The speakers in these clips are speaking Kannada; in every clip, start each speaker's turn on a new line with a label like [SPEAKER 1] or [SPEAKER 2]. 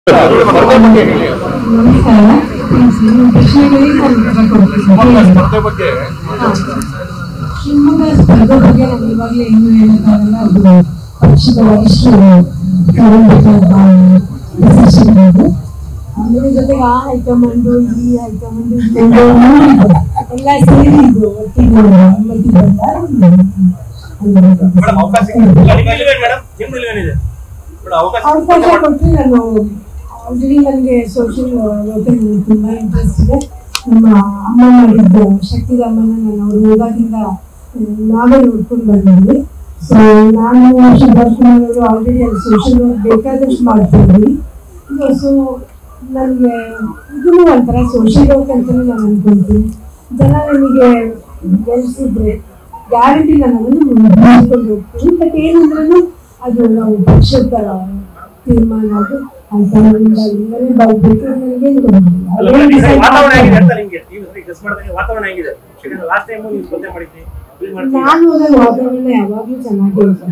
[SPEAKER 1] ನಮಸ್ಕಾರ. ಶಿವಮೊಗ್ಗ ಸ್ಪರ್ಧೆ ಬಗ್ಗೆ ನಾನು ಇವಾಗಲೇ ಏನು ಹೇಳೋಕ್ಕಾಗಲ್ಲ. ಅದು ಪಕ್ಷದ ವರಿಷ್ಠರು ಅದ್ರ ಜೊತೆಗೆ ಆ ಹೈಕಮಾಂಡು ಈ ಹೈಕಮಾಂಡು ಎಲ್ಲ ಸೇರಿ ಇದು ಒಟ್ಟಿಗೆ ಅವಕಾಶ ಕೊಟ್ಟರೆ ನಾನು ಆಲ್ರೆಡಿ ನನಗೆ ಸೋಷಿಯಲ್ ವರ್ಕಲ್ಲಿ ತುಂಬ ಇಂಟ್ರೆಸ್ಟ್ ಇದೆ. ನಮ್ಮ ಅಮ್ಮ ಮಾಡಿದ್ದು ಶಕ್ತಿಧಾಮನ ನಾನು ಅವ್ರ ಯೋಗದಿಂದ ನಾವೇ ನೋಡ್ಕೊಂಡು ಬಂದಿದ್ವಿ. ಸೊ ನಾನು ಸುಭಾಷ್ ಕುಮಾರ್ ಅವರು ಆಲ್ರೆಡಿ ಅಲ್ಲಿ ಸೋಷಿಯಲ್ ವರ್ಕ್ ಬೇಕಾದಷ್ಟು ಮಾಡ್ತಿದ್ವಿ. ಸೊ ನನಗೆ ಇದೂ ಒಂಥರ ಸೋಷಿಯಲ್ ವರ್ಕ್ ಅಂತಲೇ ನಾನು ಅನ್ಕೊಳ್ತೀನಿ. ಜನ ನನಗೆ ಗೆಲ್ಸಿದ್ರೆ ಗ್ಯಾರಂಟಿ ನಾನು ಅದನ್ನು ಮುಂದುವರಿಸ್ಕೊಂಡು ಹೋಗ್ತೀನಿ. ಬಟ್ ಏನಂದ್ರೂ ಅದು ನಾವು ಪಕ್ಷದ ತೀರ್ಮಾನ ಅದು ಬರಬೇಕು. ನಾನು ಹೋದಾಗ ವಾತಾವರಣ ಯಾವಾಗ್ಲೂ ಚೆನ್ನಾಗಿರುತ್ತೆ.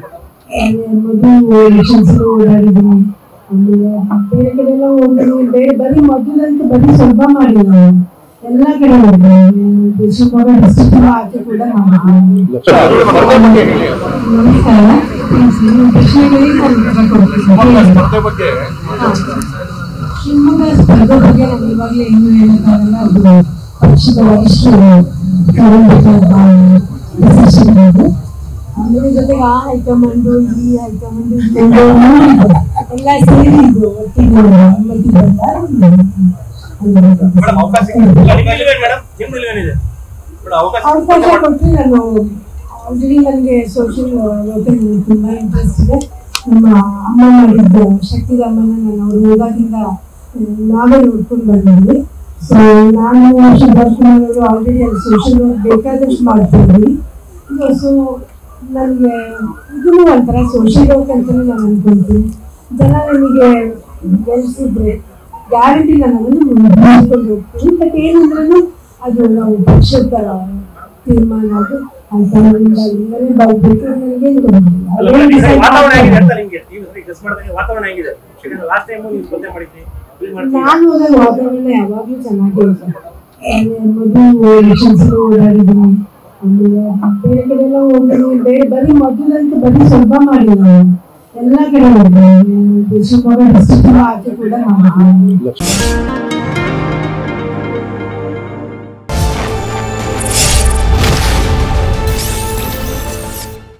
[SPEAKER 1] ಮೊದಲು ಎಲೆಕ್ಷನ್ಸ್ ಓಡಾಡಿದ್ದೀನಿ, ಆಮೇಲೆ ಬೇರೆ ಕಡೆ ಎಲ್ಲ ಹೋಗಿದ್ದೀನಿ. ಬೇರೆ ಬರೀ ಮೊದಲಂತೂ ಬರೀ ಸ್ವಲ್ಪ ಮಾಡಿಲ್ಲ, ಎಲ್ಲ ಕಡೆ ಹೋಗಿದ್ದೀನಿ. ಶಿವಮೊಗ್ಗ ಡಿಸ್ಟ್ರಿಕ್ಟ್ ಆಚೆ ಕೂಡ ಮಾಡಿದ್ದೀನಿ. ನಮಸ್ಕಾರ. ಶಿವಮೊಗ್ಗ ಸ್ಪರ್ಧೆ ಬಗ್ಗೆ ನಾನು ಇವಾಗಲೇ ಏನು ಹೇಳೋಕ್ಕಾಗಲ್ಲ. ಅದು ಪಕ್ಷದ ವರಿಷ್ಠರು ಅದ್ರ ಜೊತೆಗೆ ಆ ಹೈಕಮಾಂಡು ಈ ಹೈಕಮಾಂಡು ಎಲ್ಲ ಸೇರಿ ಇದು ಒಟ್ಟಿಗೆ ಅವಕಾಶ ಕೊಟ್ಟರೆ ನಾನು ಆಲ್ರೆಡಿ ನನಗೆ ಸೋಷಿಯಲ್ ವರ್ಕಲ್ಲಿ ತುಂಬ ಇಂಟ್ರೆಸ್ಟ್ ಇದೆ. ನಮ್ಮ ಅಮ್ಮ ಮಾಡಿದ್ದು ಶಕ್ತಿಧಾಮನ ನಾನು ಅವ್ರ ಯೋಗದಿಂದ ನಾವೇ ನೋಡ್ಕೊಂಡು ಬಂದಿದ್ವಿ. ಸೊ ನಾನು ಸುಭಾಷ್ ಕುಮಾರ್ ಅವರು ಆಲ್ರೆಡಿ ಅಲ್ಲಿ ಸೋಷಿಯಲ್ ವರ್ಕ್ ಬೇಕಾದಷ್ಟು ಮಾಡ್ತಿದ್ವಿ. ಸೊ ನನಗೆ ಇದೂ ಒಂಥರ ಸೋಷಿಯಲ್ ವರ್ಕ್ ಅಂತಲೇ ನಾನು ಅನ್ಕೊಳ್ತೀನಿ. ಜನ ನನಗೆ ಗೆಲ್ಸಿದ್ರೆ ಗ್ಯಾರಂಟಿ ನಾನು ಅದನ್ನು ಮುಂದುವರಿಸ್ಕೊಂಡು ಹೋಗ್ತೀನಿ. ಬಟ್ ಏನಂದ್ರೂ ಅದು ನಾವು ಪಕ್ಷದ ತೀರ್ಮಾನ ಅದು ಬರಬೇಕು. ನಾನು ಹೋದಾಗ ವಾತಾವರಣ ಯಾವಾಗ್ಲೂ ಚೆನ್ನಾಗಿರುತ್ತೆ. ಮೊದಲು ಎಲೆಕ್ಷನ್ಸ್ ಓಡಾಡಿದ್ದೀನಿ, ಆಮೇಲೆ ಬೇರೆ ಕಡೆ ಎಲ್ಲ ಹೋಗಿದ್ದೀನಿ. ಬೇರೆ ಬರೀ ಮೊದಲಂತೂ ಬರೀ ಸ್ವಲ್ಪ ಮಾಡಿಲ್ಲ, ಎಲ್ಲ ಕಡೆ ಹೋಗಿದ್ದೀನಿ. ಶಿವಮೊಗ್ಗ ಡಿಸ್ಟ್ರಿಕ್ಟ್ ಆಚೆ ಕೂಡ ಮಾಡಿದ್ದೀನಿ.